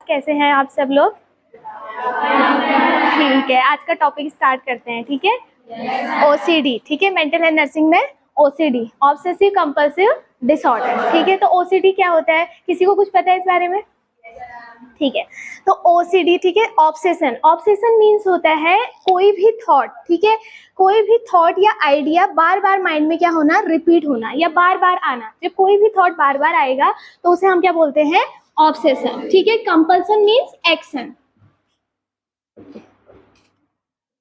कैसे हैं आप सब लोग? ठीक है, आज का टॉपिक स्टार्ट करते हैं। ठीक है, ओसीडी। ठीक है, मेंटल हेल्थ नर्सिंग में ओसीडी, ऑब्सेसिव कंपल्सिव डिसऑर्डर। ठीक है, तो ओसीडी क्या होता है, किसी को कुछ पता है इस बारे में? ठीक है, तो ओसीडी, ठीक है, ऑब्सेशन। ऑब्सेशन मीन्स होता है कोई भी थॉट, ठीक है, कोई भी थॉट या आइडिया बार बार माइंड में क्या होना, रिपीट होना या बार बार आना। जब कोई भी थॉट बार बार आएगा तो उसे हम क्या बोलते हैं, ऑब्सेशन। ठीक है, compulsion means action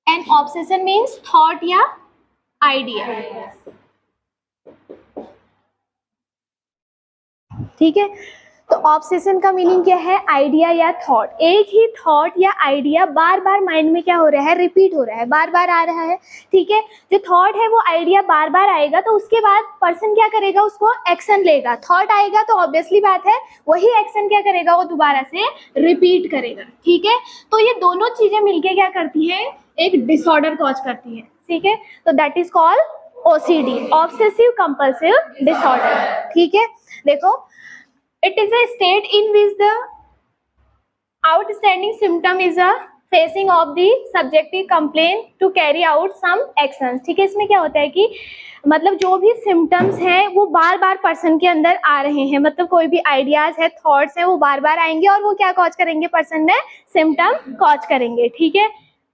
and obsession means thought या आइडिया। ठीक है, तो ऑब्सेशन का मीनिंग क्या है, आइडिया या थॉट। एक ही थॉट या आइडिया बार बार माइंड में क्या हो रहा है, रिपीट हो रहा है, बार बार आ रहा है। ठीक है, जो थॉट है वो आइडिया बार बार आएगा तो उसके बाद पर्सन क्या करेगा, उसको एक्शन लेगा। थॉट आएगा तो ऑब्वियसली बात है वही एक्शन क्या करेगा, वो दोबारा से रिपीट करेगा। ठीक है, तो ये दोनों चीजें मिलके क्या करती हैं, एक डिसऑर्डर कॉज करती है। ठीक है, तो that is called OCD, obsessive compulsive disorder. ठीक है, देखो, it is a state in which the outstanding symptom is a facing of the subjective complaint to carry out some actions। ठीक है, इसमें क्या होता है कि मतलब जो भी सिम्टम्स हैं वो बार बार पर्सन के अंदर आ रहे हैं, मतलब कोई भी आइडियाज है, थॉट्स हैं, वो बार बार आएंगे और वो क्या कॉज करेंगे, पर्सन में सिम्टम कॉज करेंगे। ठीक है,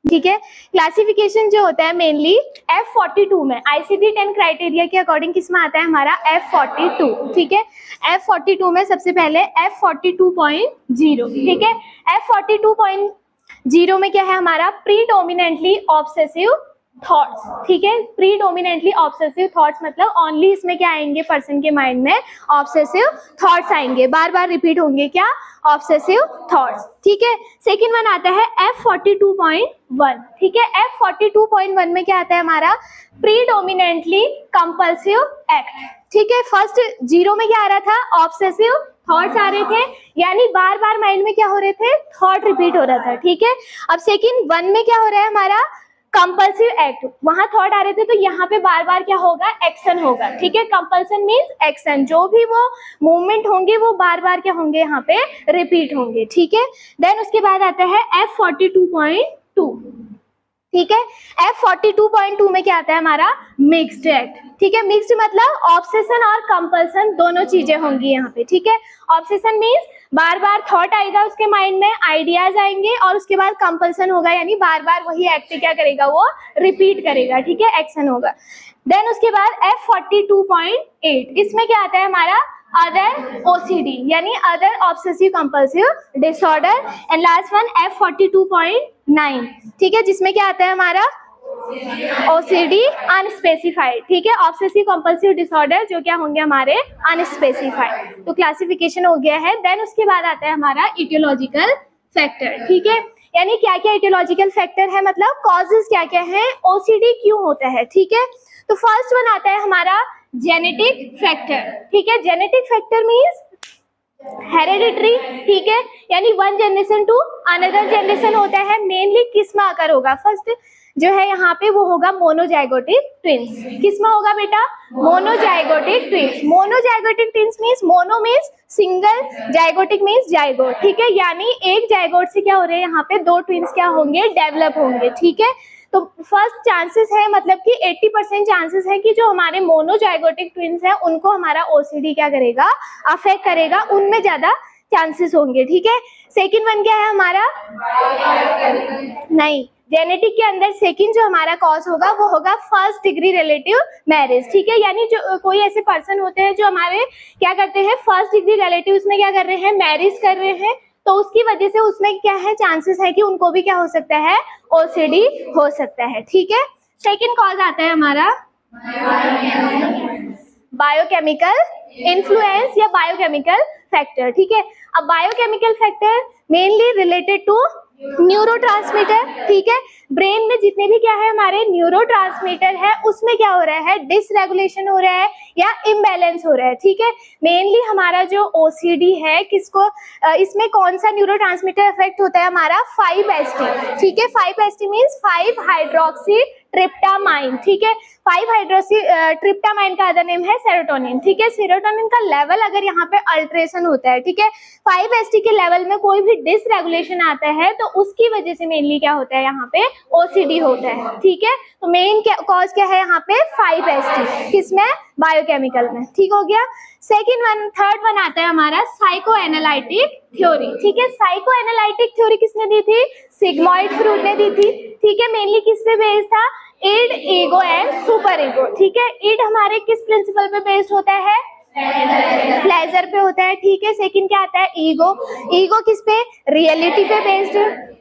ठीक है, क्लासिफिकेशन जो होता है मेनली F42 में, ICD-10 क्राइटेरिया के अकॉर्डिंग किस में आता है हमारा, F42। ठीक है, F42 में सबसे पहले F42.0। ठीक है, F42.0 में क्या है हमारा, प्रीडोमिनेंटली ऑब्सेसिव थॉट्स। ठीक है, प्रीडोमिनेंटली ऑब्सेसिव थॉट्स मतलब ओनली इसमें क्या आएंगे, पर्सन के माइंड में ऑब्सेसिव थॉट्स आएंगे, बार बार रिपीट होंगे क्या, ऑब्सेसिव थॉट्स। ठीक है, सेकंड वन आता है F42.1। ठीक है, F42.1 में क्या आता है हमारा, प्रीडोमिनेंटली कंपल्सिव एक्ट। ठीक है, फर्स्ट 0 में क्या आ रहा था, ऑब्सेसिव थॉट्स आ रहे थे, यानी बार बार माइंड में क्या हो रहे थे, थॉट रिपीट हो रहा था। ठीक है, अब सेकंड 1 में क्या हो रहा है हमारा, कंपल्सिव एक्ट, वहां थॉट आ रहे थे तो यहाँ पे बार बार क्या होगा, एक्शन होगा। ठीक है, कंपल्सन मीन्स एक्शन, जो भी वो मूवमेंट होंगे वो बार बार क्या होंगे, यहाँ पे रिपीट होंगे। ठीक है, देन उसके बाद आता है F42.2। ठीक है, F42.2 में क्या आता है हमारा, मिक्स्ड एक्ट। ठीक है, मिक्स्ड मतलब ऑब्सेशन और कंपल्सन दोनों चीजें होंगी यहाँ पे। ठीक है, ऑब्सेशन मीन्स बार बार थॉट आएगा उसके माइंड में, आइडियाज आएंगे और उसके बाद कंपल्सन होगा, यानी बार बार वही एक्ट क्या करेगा, वो रिपीट करेगा। ठीक है, एक्शन होगा। देन उसके बाद F42.8, इसमें क्या आता है हमारा, अदर ओसीडी यानी other obsessive compulsive disorder. And last one F42.9। ठीक है, जिसमें क्या आता है हमारा, ओसीडी अनस्पेसिफाइड। ठीक है, ऑब्सेसिव कंपल्सिव डिसऑर्डर जो क्या होंगे हमारे, अनस्पेसिफाइड। तो क्लासिफिकेशन हो गया है। देन उसके बाद आता है हमारा इटियोलॉजिकल फैक्टर। ठीक है, यानी क्या क्या इटियोलॉजिकल फैक्टर है, मतलब कॉजेज क्या क्या है, ओसीडी क्यों होता है। ठीक है, तो फर्स्ट वन आता है हमारा जेनेटिक फैक्टर। ठीक है, जेनेटिक फैक्टर मीन्स हेरेडिटरी। ठीक है, यानी one generation to another generation होता है, मेनली किस में आकर होगा, फर्स्ट जो है यहाँ पे वो होगा मोनोजाइगोटिक ट्विंस। किसमें होगा बेटा, monozygotic twins. Monozygotic twins means, mono means single, zygotic means zygote. ठीक है, यानी एक जाइगोट से क्या हो रहे हैं, यहाँ पे दो ट्विंस क्या होंगे, डेवलप होंगे। ठीक है, तो फर्स्ट चांसेस है, मतलब कि 80% चांसेस है कि जो हमारे मोनोजाइगोटिक ट्विंस हैं उनको हमारा ओसीडी क्या करेगा, अफेक्ट करेगा, उनमें ज्यादा चांसेस होंगे। ठीक है, सेकंड वन क्या है हमारा, नहीं, जेनेटिक के अंदर सेकंड जो हमारा कॉज होगा वो होगा फर्स्ट डिग्री रिलेटिव मैरिज। ठीक है, यानी जो कोई ऐसे पर्सन होते हैं जो हमारे क्या करते हैं, फर्स्ट डिग्री रिलेटिव में क्या कर रहे हैं, मैरिज कर रहे हैं, तो उसकी वजह से उसमें क्या है, चांसेस है कि उनको भी क्या हो सकता है, ओसीडी हो सकता है। ठीक है, सेकंड कॉज आता है हमारा बायोकेमिकल इन्फ्लुएंस या बायोकेमिकल फैक्टर। ठीक है, अब biochemical factor mainly related to neurotransmitter. ठीक है, ब्रेन में जितने भी क्या है हमारे न्यूरोट्रांसमीटर है उसमें क्या हो रहा है, डिसरेगुलेशन हो रहा है या इम्बैलेंस हो रहा है। ठीक है, मेनली हमारा जो ओसीडी है किसको, इसमें कौन सा न्यूरोट्रांसमीटर इफेक्ट होता है हमारा, 5-HT। ठीक है, 5-HT मीन्स 5 हाइड्रोक्सी ट्रिप्टामाइन, ठीक है। 5 हाइड्रोक्सी ट्रिप्टामाइन का अदर नेम है सेरोटोनिन, ठीक है। सेरोटोनिन का लेवल अगर यहाँ पे अल्ट्रेशन होता है, ठीक है, 5-HT के लेवल में कोई भी डिसरेगुलेशन आता है तो उसकी वजह से मेनली क्या होता है, यहाँ पे OCD होता है, ठीक है। तो मेन कॉज क्या है यहाँ पे 5-HT, किसमें, बायोकेमिकल में, ठीक हो गया। थर्ड वन आता है हमारा साइकोएनालिटिक थ्योरी, ठीक है। साइकोएनालिटिक थ्योरी किसने दी थी, सिग्मॉइड फ्रूड ने दी थी, ठीक है। मेनली किस पे बेस्ड था, id, ego and super ego, ठीक है। इड हमारे किस प्रिंसिपल पे बेस्ड होता है, प्लेजर पे होता है, ठीक है। सेकंड क्या आता है, ईगो, ईगो किस पे, रियलिटी पे बेस्ड,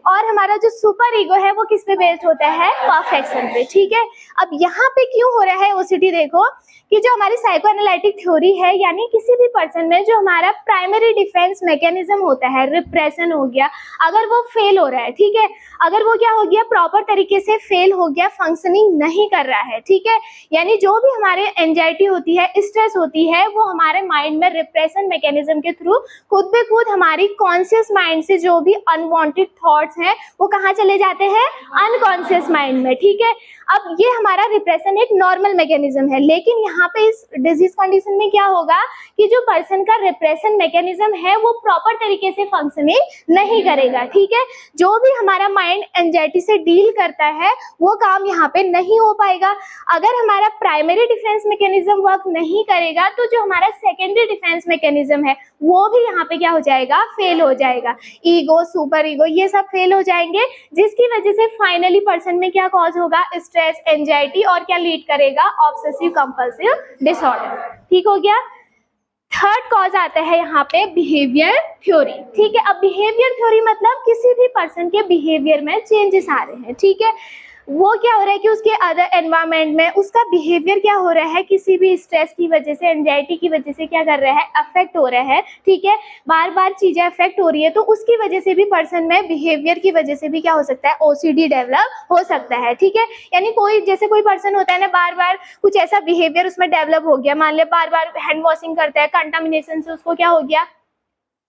और हमारा जो सुपर ईगो है वो किस पे बेस्ड होता है, परफेक्शन पे, ठीक है। अब यहाँ पे क्यों हो रहा है OCD, देखो कि जो हमारी साइकोएनालिटिक थ्योरी है, यानी किसी भी पर्सन में जो हमारा प्राइमरी डिफेंस मैकेनिज्म होता है, रिप्रेशन हो गया, अगर वो फेल हो रहा है, ठीक है, अगर वो क्या हो गया, प्रॉपर तरीके से फेल हो गया, फंक्शनिंग नहीं कर रहा है, ठीक है, यानी जो भी हमारे एंजाइटी होती है, स्ट्रेस होती है, वो हमारे माइंड में रिप्रेशन मैकेनिज्म के थ्रू खुद बे खुद हमारी कॉन्शियस माइंड से जो भी अनवांटेड थॉट्स हैं वो कहाँ चले जाते हैं, अनकॉन्शियस माइंड में, ठीक है। अब ये हमारा रिप्रेशन एक नॉर्मल मैकेनिज्म है, लेकिन यहाँ पे इस डिजीज कंडीशन में क्या होगा कि जो पर्सन का रिप्रेशन मैकेनिज्म है वो प्रॉपर तरीके से फंक्शनिंग नहीं करेगा, ठीक है। जो भी हमारा माइंड एंजाइटी से डील करता है वो काम यहाँ पे नहीं हो पाएगा। अगर हमारा प्राइमरी डिफेंस मैकेनिज्म वर्क नहीं करेगा तो जो हमारा सेकेंडरी डिफेंस मैकेनिज्म है वो भी यहाँ पे क्या हो जाएगा, फेल हो जाएगा। ईगो, सुपर ईगो, ये सब फेल हो जाएंगे, जिसकी वजह से फाइनली पर्सन में क्या कॉज होगा, स्ट्रेस, एंजाइटी, और क्या लीड करेगा, ऑब्सेसिव कंपल्सिव डिसऑर्डर, ठीक हो गया। थर्ड कॉज आता है यहाँ पे बिहेवियर थ्योरी, ठीक है। अब बिहेवियर थ्योरी मतलब किसी भी पर्सन के बिहेवियर में चेंजेस आ रहे हैं, ठीक है। वो क्या हो रहा है कि उसके अदर एनवायरनमेंट में उसका बिहेवियर क्या हो रहा है, किसी भी स्ट्रेस की वजह से, एंजाइटी की वजह से क्या कर रहा है, अफेक्ट हो रहा है, ठीक है। बार बार चीजें अफेक्ट हो रही है तो उसकी वजह से भी पर्सन में बिहेवियर की वजह से भी क्या हो सकता है, OCD डेवलप हो सकता है, ठीक है। यानी कोई जैसे कोई पर्सन होता है ना, बार बार कुछ ऐसा बिहेवियर उसमें डेवलप हो गया, मान ले बार बार हैंड वॉशिंग करता है, कंटामिनेशन से उसको क्या हो गया,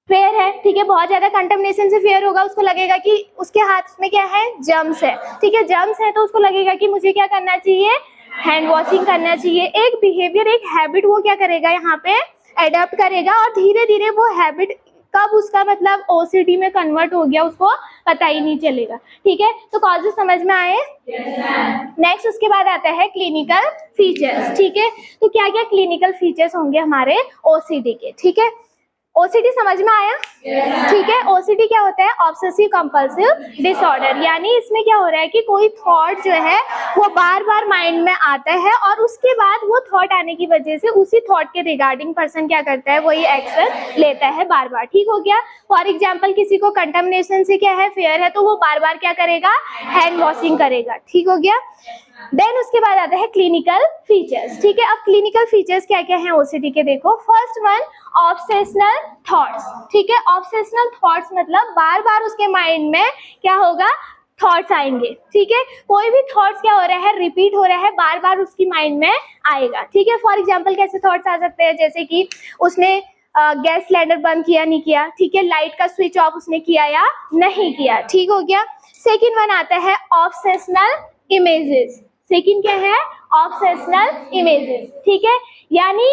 फेयर है, ठीक है, बहुत ज्यादा कंटामिनेशन से फेयर होगा, उसको लगेगा कि उसके हाथ में क्या है, जर्म्स है, ठीक है, जर्म्स है तो उसको लगेगा कि मुझे क्या करना चाहिए, हैंड वॉशिंग करना चाहिए। एक बिहेवियर, एक हैबिट वो क्या करेगा, यहाँ पे एडॉप्ट करेगा, और धीरे धीरे वो हैबिट कब उसका मतलब OCD में कन्वर्ट हो गया उसको पता ही नहीं चलेगा, ठीक है। तो कॉजेस समझ में आए। नेक्स्ट उसके बाद आता है क्लिनिकल फीचर्स, ठीक है। तो क्या क्या क्लिनिकल फीचर्स होंगे हमारे OCD के, ठीक है। OCD समझ में आया, ठीक है। OCD क्या होता है, ऑब्सेसिव कंपल्सिव डिसऑर्डर, यानी इसमें क्या हो रहा है कि कोई थॉट जो है वो बार बार माइंड में आता है और उसके बाद वो थॉट आने की वजह से उसी थॉट के रिगार्डिंग पर्सन क्या करता है, वही एक्शन लेता है बार बार, ठीक हो गया। फॉर एग्जाम्पल किसी को कंटामिनेशन से क्या है, फेयर है, तो वो बार बार क्या करेगा, हैंड वॉशिंग करेगा, ठीक हो गया। देन उसके बाद आता है क्लिनिकल फीचर्स, ठीक है। अब क्लिनिकल फीचर्स क्या क्या हैं OCD के, देखो। फर्स्ट वन, ऑब्सेशनल थॉट्स, ठीक है। ऑब्सेशनल थॉट्स मतलब बार बार उसके माइंड में क्या होगा, थॉट्स आएंगे, ठीक है। कोई भी थॉट्स क्या हो रहा है, रिपीट हो रहा है, बार बार उसकी माइंड में आएगा, ठीक है। फॉर एग्जाम्पल कैसे थॉट्स आ सकते हैं, जैसे कि उसने गैस सिलेंडर बंद किया नहीं किया, ठीक है, लाइट का स्विच ऑफ उसने किया या नहीं किया, ठीक हो गया। सेकेंड वन आता है ऑब्सेशनल इमेजेस, सेकंड क्या है, ऑब्सेशनल इमेजेस, ठीक है। यानी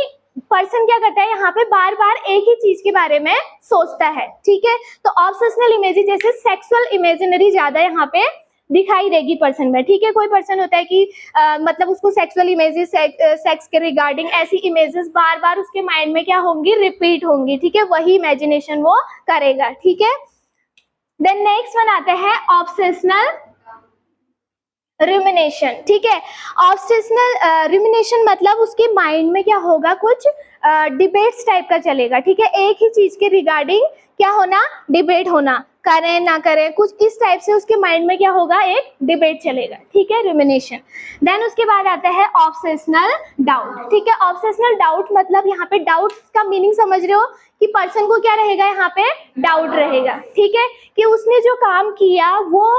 पर्सन क्या करता है, यहाँ पे बार बार एक ही चीज के बारे में सोचता है, ठीक है। तो ऑब्सेशनल इमेजेस जैसे सेक्सुअल इमेजिनरी ज्यादा यहाँ पे दिखाई देगी पर्सन में, ठीक है। कोई पर्सन होता है कि मतलब उसको सेक्सुअल इमेजेस, सेक्स के रिगार्डिंग ऐसी इमेजेस बार बार उसके माइंड में क्या होंगी, रिपीट होंगी, ठीक है, वही इमेजिनेशन वो करेगा, ठीक है। देन नेक्स्ट वन आता है ऑब्सेशनल रुमिनेशन, ठीक है। ऑब्सेशनल रुमिनेशन मतलब उसके माइंड में क्या होगा, कुछ डिबेट्स टाइप का चलेगा, ठीक है। एक ही चीज के रिगार्डिंग क्या होना, डिबेट होना, करें ना करें, कुछ इस टाइप से उसके माइंड में क्या होगा, एक डिबेट चलेगा, ठीक है, रुमिनेशन। देन उसके बाद आता है ऑब्सेशनल डाउट, ठीक है। ऑब्सेशनल डाउट मतलब यहाँ पे डाउट का मीनिंग समझ रहे हो कि पर्सन को क्या रहेगा, यहाँ पे डाउट रहेगा, ठीक है, कि उसने जो काम किया वो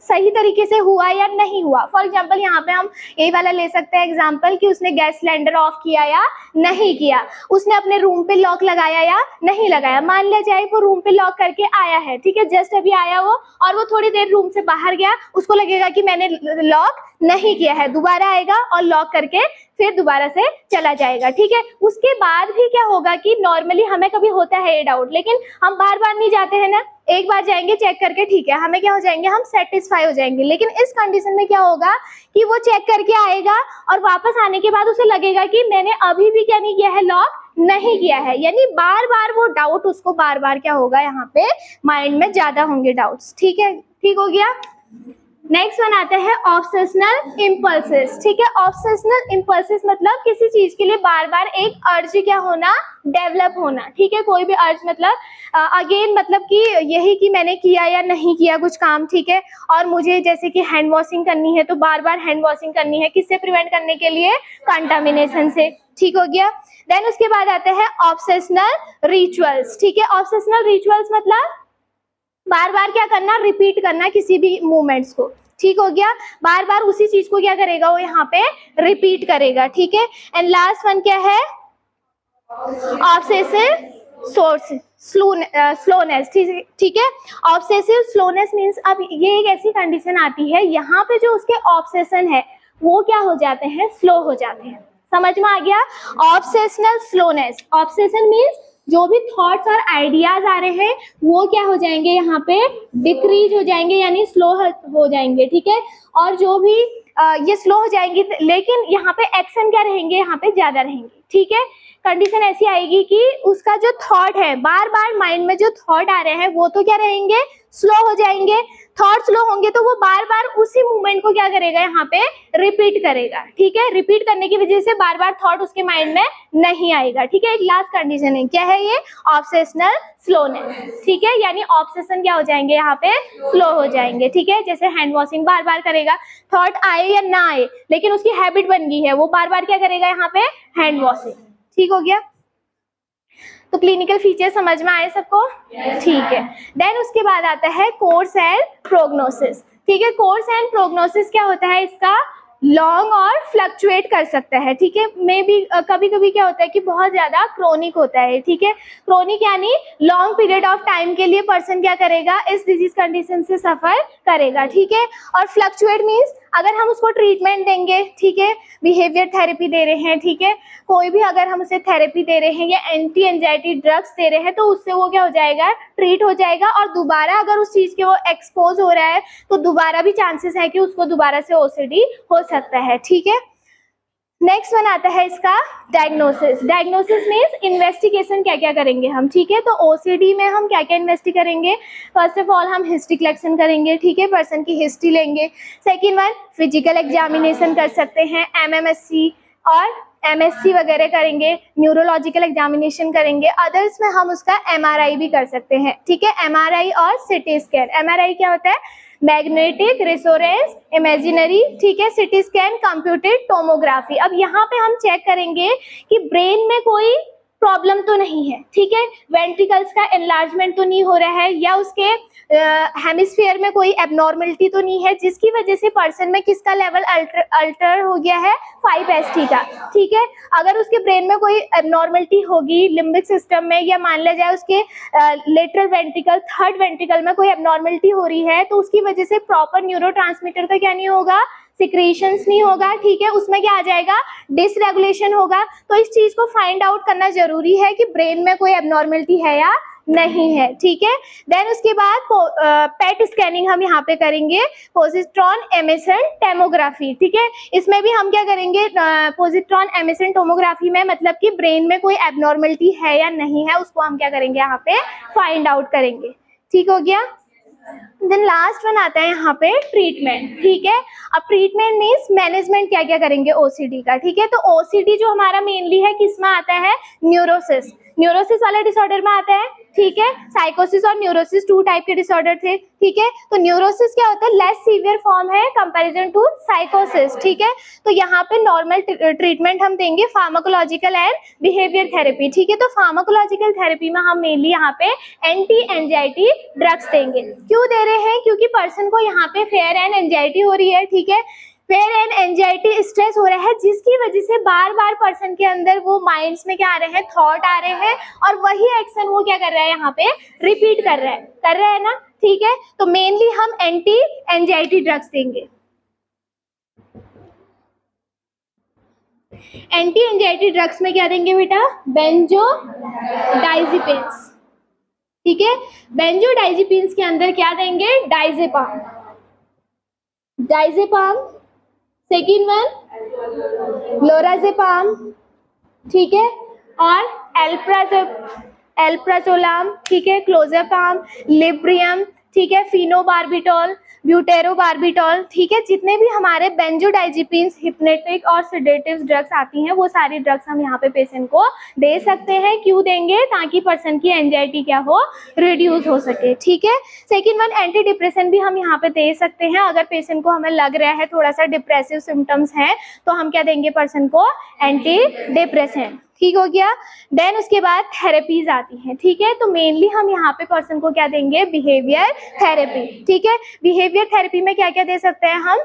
सही तरीके से हुआ या नहीं हुआ। फॉर एग्जाम्पल यहाँ पे हम यही वाला ले सकते हैं एग्जाम्पल कि उसने गैस सिलेंडर ऑफ किया या नहीं किया, उसने अपने रूम पे लॉक लगाया या नहीं लगाया। मान लिया जाए वो रूम पे लॉक करके आया है, ठीक है, जस्ट अभी आया वो और वो थोड़ी देर रूम से बाहर गया, उसको लगेगा कि मैंने लॉक नहीं किया है, दोबारा आएगा और लॉक करके फिर दोबारा से चला जाएगा, ठीक है। उसके बाद भी क्या होगा कि नॉर्मली हमें कभी होता है ये डाउट, लेकिन हम बार बार नहीं जाते हैं ना, एक बार जाएंगे चेक करके, ठीक है, हमें क्या हो जाएंगे, हम सेटिस्फाई हो जाएंगे। लेकिन इस कंडीशन में क्या होगा कि वो चेक करके आएगा और वापस आने के बाद उसे लगेगा कि मैंने अभी भी क्या नहीं किया है, लॉक नहीं किया है, यानी बार बार वो डाउट उसको बार बार क्या होगा, यहाँ पे माइंड में ज्यादा होंगे डाउट्स, ठीक है, ठीक हो गया। नेक्स्ट वन आता है ऑब्सेशनल इम्पल्सेस, ठीक है। ऑब्सेशनल इम्पल्सेस मतलब किसी चीज के लिए बार बार एक अर्ज क्या होना, डेवलप होना, ठीक है। कोई भी अर्ज मतलब अगेन मतलब कि यही कि मैंने किया या नहीं किया कुछ काम, ठीक है। और मुझे जैसे कि हैंड वॉशिंग करनी है तो बार बार हैंड वॉशिंग करनी है, किससे प्रिवेंट करने के लिए, कंटामिनेशन से, ठीक हो गया। देन उसके बाद आता है ऑब्सेशनल रिचुअल्स, ठीक है। ऑब्सेशनल रिचुअल्स मतलब बार बार क्या करना, रिपीट करना किसी भी मूवमेंट्स को, ठीक हो गया। बार बार उसी चीज को क्या करेगा, वो यहाँ पे रिपीट करेगा, ठीक है। एंड लास्ट वन क्या है, ऑब्सेसिव स्लोनेस, ठीक है। ऑब्सेसिव स्लोनेस मीन्स अब ये एक ऐसी कंडीशन आती है, यहाँ पे जो उसके ऑब्सेशन है वो क्या हो जाते हैं, स्लो हो जाते हैं, समझ में आ गया। ऑब्सेशनल स्लोनेस, ऑब्सेशन मीन्स जो भी थॉट्स और आइडियाज आ रहे हैं वो क्या हो जाएंगे, यहाँ पे डिक्रीज हो जाएंगे, यानी स्लो हो जाएंगे, ठीक है। और जो भी ये स्लो हो जाएंगे, लेकिन यहाँ पे एक्शन क्या रहेंगे, यहाँ पे ज्यादा रहेंगे, ठीक है। कंडीशन ऐसी आएगी कि उसका जो थॉट है, बार बार माइंड में जो थॉट आ रहे हैं वो तो क्या रहेंगे, स्लो हो जाएंगे। थॉट स्लो होंगे तो वो बार बार उसी मूवमेंट को क्या करेगा, यहाँ पे रिपीट करेगा, ठीक है। रिपीट करने की वजह से बार बार थॉट उसके माइंड में नहीं आएगा, ठीक है। एक लास्ट कंडीशन है, क्या है ये, ऑब्सेशनल स्लोनेस, ठीक है। यानी ऑब्सेशन क्या हो जाएंगे, यहाँ पे स्लो हो जाएंगे, ठीक है। जैसे हैंड वॉशिंग बार बार करेगा, थॉट आए या ना आए, लेकिन उसकी हैबिट बन गई है, वो बार बार क्या करेगा, यहाँ पे हैंड वॉशिंग, ठीक हो गया। तो क्लिनिकल फीचर समझ में आए सबको, ठीक है। देन उसके बाद आता है कोर्स एंड प्रोग्नोसिस, ठीक है। कोर्स एंड प्रोग्नोसिस क्या होता है, इसका लॉन्ग और फ्लक्चुएट कर सकता है, ठीक है। मे भी कभी कभी क्या होता है कि बहुत ज्यादा क्रोनिक होता है, ठीक है। क्रोनिक यानी लॉन्ग पीरियड ऑफ टाइम के लिए पर्सन क्या करेगा, इस डिजीज कंडीशन से सफर करेगा, ठीक है। और फ्लक्चुएट मीन्स अगर हम उसको ट्रीटमेंट देंगे, ठीक है, बिहेवियर थेरेपी दे रहे हैं, ठीक है, कोई भी अगर हम उसे थेरेपी दे रहे हैं या एंटी एंजाइटी ड्रग्स दे रहे हैं तो उससे वो क्या हो जाएगा, ट्रीट हो जाएगा। और दोबारा अगर उस चीज के वो एक्सपोज हो रहा है तो दोबारा भी चांसेस है कि उसको दोबारा से ओसीडी हो सकता है, ठीक है। नेक्स्ट वन आता है इसका डायग्नोसिस। डायग्नोसिस मीन्स इन्वेस्टिगेशन क्या क्या करेंगे हम, ठीक है। तो ओसीडी में हम क्या क्या इन्वेस्टिगेट करेंगे, फर्स्ट ऑफ ऑल हम हिस्ट्री कलेक्शन करेंगे, ठीक है, पर्सन की हिस्ट्री लेंगे। सेकेंड वन फिजिकल एग्जामिनेशन कर सकते हैं, एमएमएससी और एमएससी वगैरह करेंगे, न्यूरोलॉजिकल एग्जामिनेशन करेंगे। अदर्स में हम उसका एमआरआई भी कर सकते हैं, ठीक है, एमआरआई और सिटी स्कैन। एमआरआई क्या होता है, मैग्नेटिक रेजोनेंस इमेजिनरी, ठीक है, सिटी स्कैन कंप्यूटेड टोमोग्राफी। अब यहाँ पे हम चेक करेंगे कि ब्रेन में कोई प्रॉब्लम तो नहीं है, ठीक है, वेंट्रिकल्स का एनलार्जमेंट तो नहीं हो रहा है या उसके हेमिस्फीयर में कोई एबनॉर्मलिटी तो नहीं है जिसकी वजह से पर्सन में किसका लेवल अल्टर हो गया है, 5ST का, ठीक है। अगर उसके ब्रेन में कोई एबनॉर्मलिटी होगी लिम्बिक सिस्टम में, या मान लिया जाए उसके लेटरल वेंट्रिकल, थर्ड वेंट्रिकल में कोई एबनॉर्मलिटी हो रही है तो उसकी वजह से प्रॉपर न्यूरोट्रांसमीटर का क्या नहीं होगा, सिक्रीशंस नहीं होगा, ठीक है, उसमें क्या आ जाएगा, डिसरेगुलेशन होगा। तो इस चीज को फाइंड आउट करना जरूरी है कि ब्रेन में कोई एबनॉर्मलिटी है या नहीं है, ठीक है। देन उसके बाद पेट स्कैनिंग हम यहाँ पे करेंगे, पोजिट्रॉन एमिशन टोमोग्राफी, ठीक है। इसमें भी हम क्या करेंगे, पोजिट्रॉन एमिशन टोमोग्राफी में मतलब कि ब्रेन में कोई एबनॉर्मलिटी है या नहीं है उसको हम क्या करेंगे, यहाँ पे फाइंड आउट करेंगे, ठीक हो गया। देन लास्ट वन आता है यहाँ पे ट्रीटमेंट, ठीक है। अब ट्रीटमेंट मीन्स मैनेजमेंट क्या क्या करेंगे ओसीडी का, ठीक है। तो ओसीडी जो हमारा मेनली है किस में आता है, न्यूरोसिस, न्यूरोसिस वाले डिसऑर्डर में आता है, ठीक है। साइकोसिस और न्यूरोसिस 2 टाइप के डिसऑर्डर थे, ठीक है। तो न्यूरोसिस क्या होता है, लेस सीवियर फॉर्म है कंपैरिजन टू साइकोसिस, ठीक है। तो यहाँ पे नॉर्मल ट्रीटमेंट हम देंगे फार्माकोलॉजिकल एंड बिहेवियर थेरेपी, ठीक है। तो फार्माकोलॉजिकल थेरेपी में हम मेनली यहाँ पे एंटी एंजाइटी ड्रग्स देंगे। क्यों दे रहे हैं, क्योंकि पर्सन को यहाँ पे फेयर एंड एंजाइटी हो रही है, ठीक है, फेयर एंड एंजाइटी स्ट्रेस हो रहा है जिसकी वजह से बार बार पर्सन के अंदर वो माइंड्स में क्या आ रहे हैं, थॉट आ रहे हैं और वही एक्शन वो क्या कर रहा है, यहाँ पे रिपीट कर रहा है ना, ठीक है। तो मेनली हम एंटी एंजाइटी ड्रग्स देंगे। एंटी एंजाइटी ड्रग्स में क्या देंगे बेटा, बेंजोडाइजेपिन्स, ठीक है। बेंजोडाइजेपिन्स के अंदर क्या देंगे, diazepam, diazepam. Second one lorazepam, ठीक है, और एल्प्राजोलाम, ठीक है, क्लोज़ेपाम, लिब्रियम, ठीक है, फिनोबार्बिटॉल, ब्यूटेरोबार्बिटॉल, ठीक है। जितने भी हमारे बेंजोडाइजेपिन्स, हिप्नोटिक और सेडेटिव ड्रग्स आती हैं वो सारी ड्रग्स हम यहाँ पे पेशेंट को दे सकते हैं। क्यों देंगे, ताकि पर्सन की एंजाइटी क्या हो, रिड्यूस हो सके, ठीक है। सेकेंड वन एंटी डिप्रेसेंट भी हम यहाँ पे दे सकते हैं। अगर पेशेंट को हमें लग रहा है थोड़ा सा डिप्रेसिव सिम्टम्स हैं तो हम क्या देंगे पर्सन को, एंटी डिप्रेसेंट, ठीक हो गया। देन उसके बाद थेरेपीज आती हैं, ठीक है। तो मेनली हम यहाँ पे पर्सन को क्या देंगे, बिहेवियर थेरेपी, ठीक है। बिहेवियर थेरेपी में क्या क्या दे सकते हैं हम,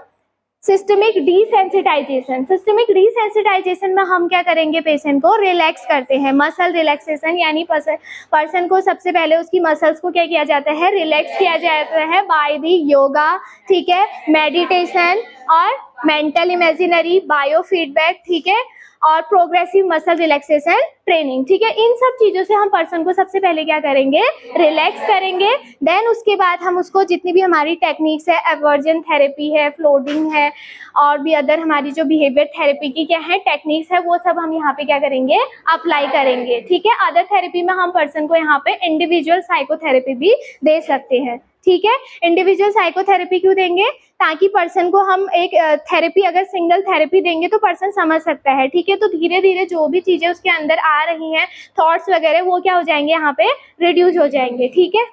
सिस्टमिक डिसेंसिटाइजेशन। सिस्टमिक डिसेंसिटाइजेशन में हम क्या करेंगे, पेशेंट को रिलैक्स करते हैं, मसल रिलैक्सेशन, यानी पर्सन को सबसे पहले उसकी मसल्स को क्या किया जाता है, रिलैक्स किया जाता है बाय दी योगा, ठीक है, मेडिटेशन और मेंटल इमेजिनरी, बायो फीडबैक, ठीक है, और प्रोग्रेसिव मसल रिलैक्सेशन ट्रेनिंग, ठीक है। इन सब चीज़ों से हम पर्सन को सबसे पहले क्या करेंगे, रिलैक्स करेंगे। देन उसके बाद हम उसको जितनी भी हमारी टेक्निक्स है, एवर्जन थेरेपी है, फ्लोटिंग है, और भी अदर हमारी जो बिहेवियर थेरेपी की क्या है टेक्निक्स है, वो सब हम यहाँ पे क्या करेंगे, अप्लाई करेंगे, ठीक है। अदर थेरेपी में हम पर्सन को यहाँ पे इंडिविजुअल साइकोथेरेपी भी दे सकते हैं, ठीक है। इंडिविजुअल साइकोथेरेपी क्यों देंगे, ताकि पर्सन को हम एक थेरेपी, अगर सिंगल थेरेपी देंगे तो पर्सन समझ सकता है, ठीक है। तो धीरे धीरे जो भी चीज़ें उसके अंदर आ रही हैं, थॉट्स वगैरह, वो क्या हो जाएंगे, यहाँ पे रिड्यूस हो जाएंगे, ठीक है।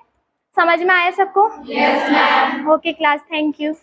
समझ में आया सबको? Yes ma'am. Okay class, thank you.